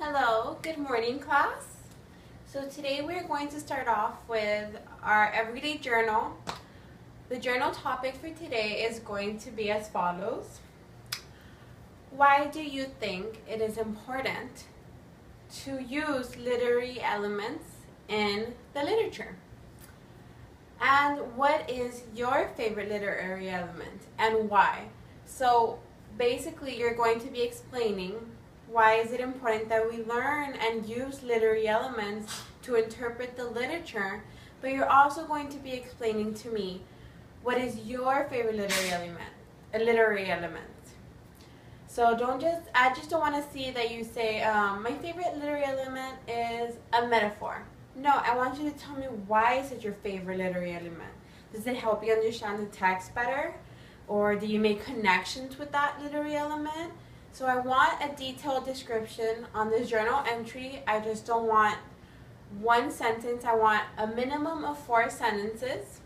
Hello, good morning class. So today we're going to start off with our everyday journal. The journal topic for today is going to be as follows. Why do you think it is important to use literary elements in the literature? And what is your favorite literary element and why? So basically you're going to be explaining why is it important that we learn and use literary elements to interpret the literature, but you're also going to be explaining to me what is your favorite literary element. So I just don't want to see that you say, my favorite literary element is a metaphor. No, I want you to tell me why is it your favorite literary element. Does it help you understand the text better? Or do you make connections with that literary element? So I want a detailed description on this journal entry. I just don't want one sentence. I want a minimum of 4 sentences.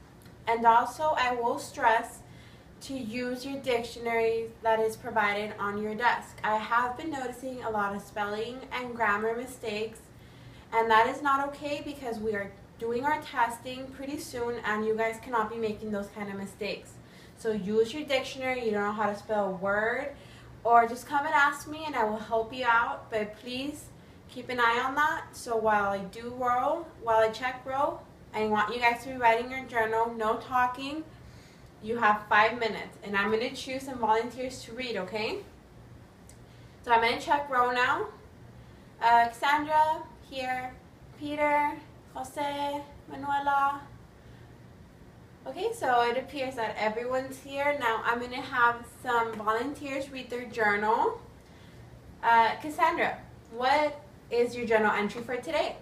And also I will stress to use your dictionary that is provided on your desk. I have been noticing a lot of spelling and grammar mistakes, and that is not okay because we are doing our testing pretty soon and you guys cannot be making those kind of mistakes. So use your dictionary. You don't know how to spell a word, or just come and ask me and I will help you out, but please keep an eye on that. So while I check roll, I want you guys to be writing your journal, no talking. You have 5 minutes, and I'm going to choose some volunteers to read, okay? So I'm going to check row now. Cassandra, here. Peter, Jose, Manuela. Okay, so it appears that everyone's here. Now I'm going to have some volunteers read their journal. Cassandra, what is your journal entry for today?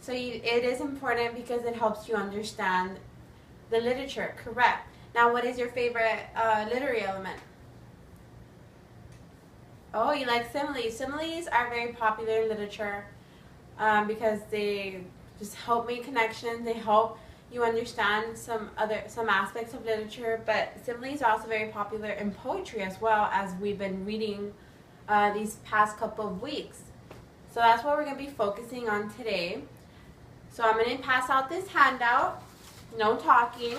So it is important because it helps you understand the literature, correct. Now what is your favorite literary element? Oh, you like similes. Similes are very popular in literature because they just help make connections. They help you understand some aspects of literature, but similes are also very popular in poetry as well, as we've been reading these past couple of weeks. So that's what we're going to be focusing on today. So I'm going to pass out this handout. No talking.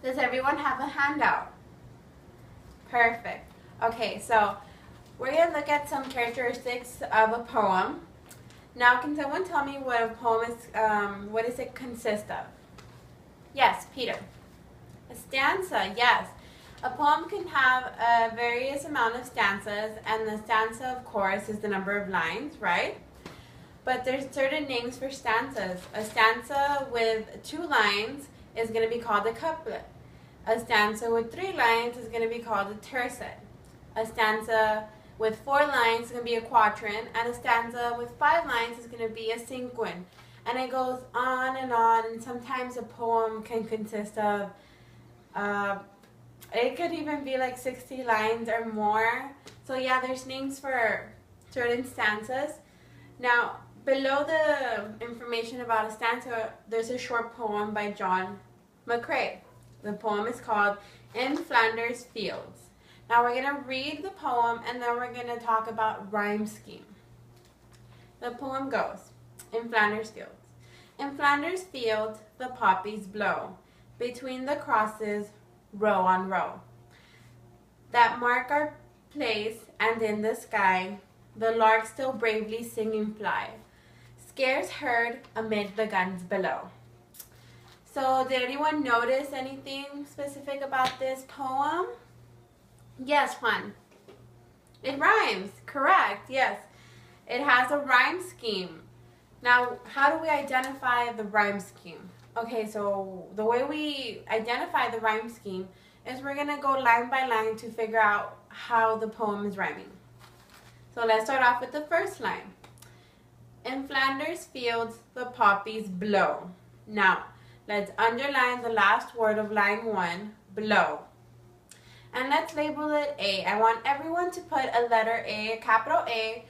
Does everyone have a handout? Perfect. Okay, so we're going to look at some characteristics of a poem. Now, can someone tell me what a poem is, what does it consist of? Yes, Peter. A stanza, yes. A poem can have a various amount of stanzas, and the stanza, of course, is the number of lines, right? But there's certain names for stanzas. A stanza with 2 lines is going to be called a couplet. A stanza with 3 lines is going to be called a tercet. A stanza with 4 lines is going to be a quatrain, and a stanza with 5 lines is going to be a cinquain. And it goes on, and sometimes a poem can consist of, it could even be like 60 lines or more. So yeah, there's names for certain stanzas. Now, below the information about a stanza, there's a short poem by John McCrae. The poem is called In Flanders Fields. Now we're going to read the poem and then we're going to talk about rhyme scheme. The poem goes, In Flanders Fields. In Flanders Fields the poppies blow, between the crosses, row on row, that mark our place, and in the sky the larks still bravely singing fly, scarce heard amid the guns below. So did anyone notice anything specific about this poem? Yes, Juan. It rhymes, correct, yes. It has a rhyme scheme. Now, how do we identify the rhyme scheme? Okay, so the way we identify the rhyme scheme is we're going to go line by line to figure out how the poem is rhyming. So let's start off with the first line. In Flanders Fields the poppies blow. Now, let's underline the last word of line 1, blow. And let's label it A. I want everyone to put a letter A, a capital A,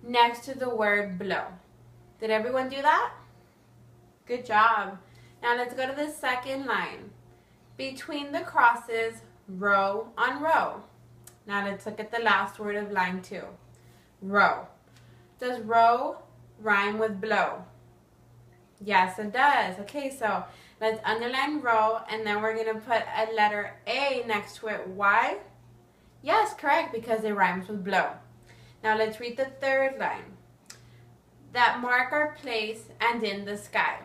next to the word blow. Did everyone do that? Good job. Now let's go to the second line. Between the crosses, row on row. Now let's look at the last word of line 2. Row. Does row rhyme with blow? Yes, it does. Okay, so let's underline row, and then we're going to put a letter A next to it. Why? Yes, correct, because it rhymes with blow. Now let's read the third line. That mark our place and in the sky.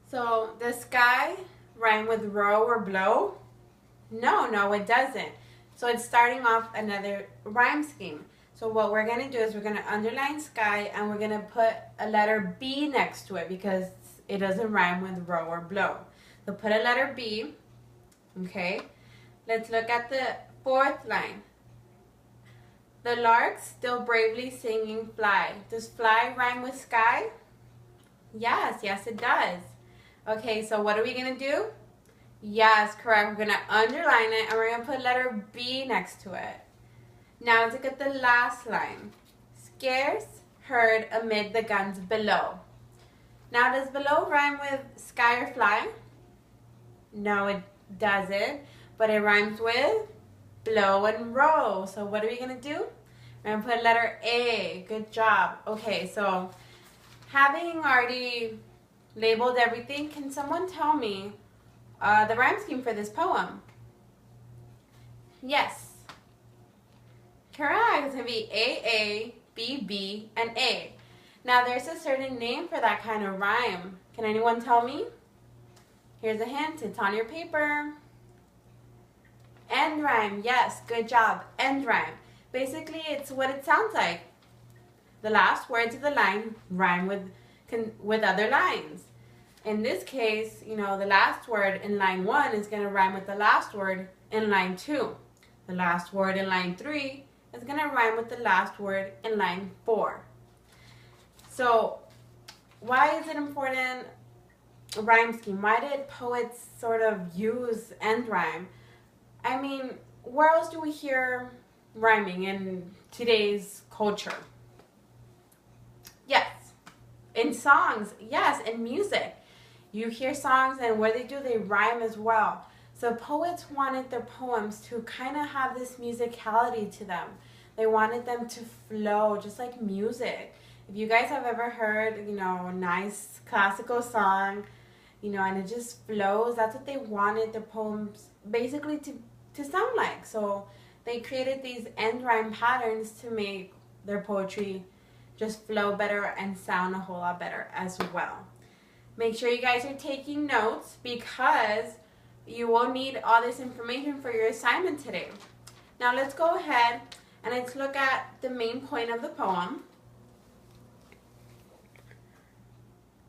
So, the sky rhyme with row or blow? No, it doesn't. So it's starting off another rhyme scheme. So what we're going to do is we're going to underline sky, and we're going to put a letter B next to it because it doesn't rhyme with row or blow. So put a letter B. Okay. Let's look at the fourth line. The larks still bravely singing fly. Does fly rhyme with sky? Yes, it does. Okay, so what are we going to do? Yes, correct. We're going to underline it, and we're going to put letter B next to it. Now let's look at the last line. Scarce heard amid the guns below. Now, does below rhyme with sky or fly? No, it doesn't. But it rhymes with blow and row. So what are we going to do? We're going to put letter A. Good job. Okay, so having already labeled everything, can someone tell me the rhyme scheme for this poem? Yes. Correct. It's going to be A, B, B, and A. Now, there's a certain name for that kind of rhyme. Can anyone tell me? Here's a hint. It's on your paper. End rhyme. Yes, good job. End rhyme. Basically, it's what it sounds like. The last words of the line rhyme with other lines. In this case, the last word in line 1 is going to rhyme with the last word in line 2. The last word in line 3 is going to rhyme with the last word in line 4. So, why is it important rhyme scheme? Why did poets sort of use end rhyme? I mean, where else do we hear rhyming in today's culture? Yes, in songs. Yes, in music. You hear songs, and what do? They rhyme as well. So poets wanted their poems to kind of have this musicality to them. They wanted them to flow, just like music. If you guys have ever heard, a nice classical song, and it just flows, that's what they wanted their poems basically to sound like. So they created these end rhyme patterns to make their poetry just flow better and sound a whole lot better as well. Make sure you guys are taking notes because you will need all this information for your assignment today. Now let's go ahead and let's look at the main point of the poem.